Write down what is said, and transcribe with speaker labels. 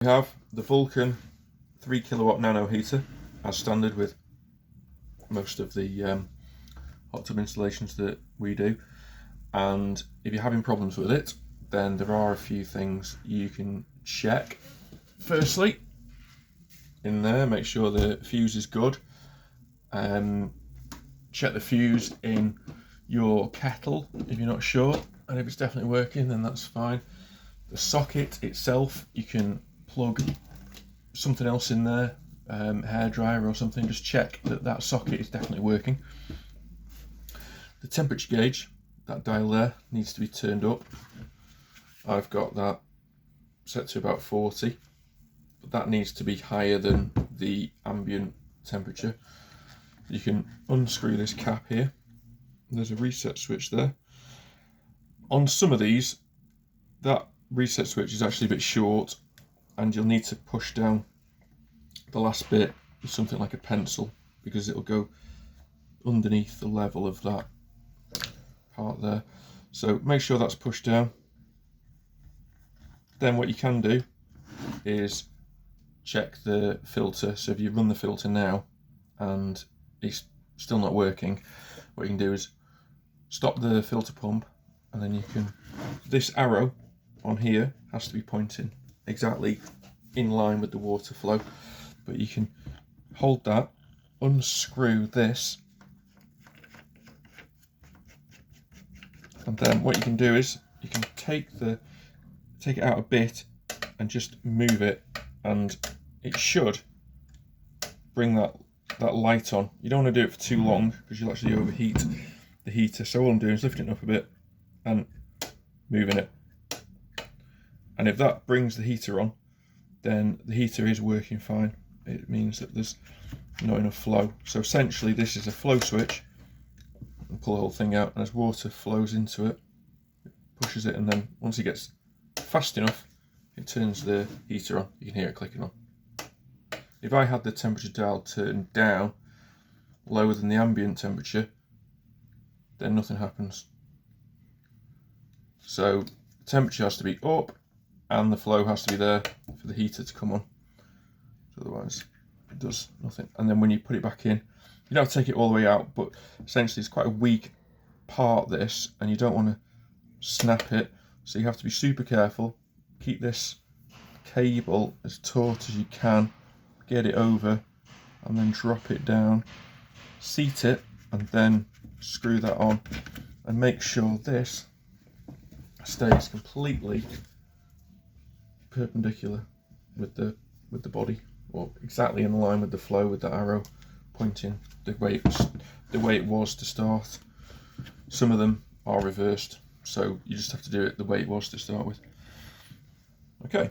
Speaker 1: We have the Vulcan 3 kilowatt nano heater as standard with most of the hot tub installations that we do, and if you're having problems with it, then there are a few things you can check. Firstly, in there, make sure the fuse is good. Check the fuse in your kettle if you're not sure, and if it's definitely working, then that's fine. The socket itself, you can plug something else in there, hairdryer or something, just check that that socket is definitely working. The temperature gauge, that dial there, needs to be turned up. I've got that set to about 40, but that needs to be higher than the ambient temperature. You can unscrew this cap here. There's a reset switch there. On some of these, that reset switch is actually a bit short, and you'll need to push down the last bit with something like a pencil, because it'll go underneath the level of that part there. So make sure that's pushed down. Then what you can do is check the filter. So if you run the filter now and it's still not working, what you can do is stop the filter pump, and then you can, this arrow on here has to be pointing exactly in line with the water flow, but you can hold that, unscrew this, and then what you can do is you can take it out a bit and just move it, and it should bring that light on. You don't want to do it for too long because you'll actually overheat the heater. So all I'm doing is lifting it up a bit and moving it. And if that brings the heater on, then the heater is working fine. It means that there's not enough flow. So essentially this is a flow switch. And pull the whole thing out, and as water flows into it, it pushes it, and then once it gets fast enough, it turns the heater on. You can hear it clicking on. If I had the temperature dial turned down lower than the ambient temperature, then nothing happens. So the temperature has to be up and the flow has to be there for the heater to come on. Otherwise it does nothing. And then when you put it back in, you don't have to take it all the way out, but essentially it's quite a weak part, this, and you don't want to snap it, so you have to be super careful. Keep this cable as taut as you can, get it over, and then drop it down, seat it, and then screw that on, and make sure this stays completely perpendicular with the body, or exactly in line with the flow, with the arrow pointing the way it was to start. Some of them are reversed, so you just have to do it the way it was to start with. Okay.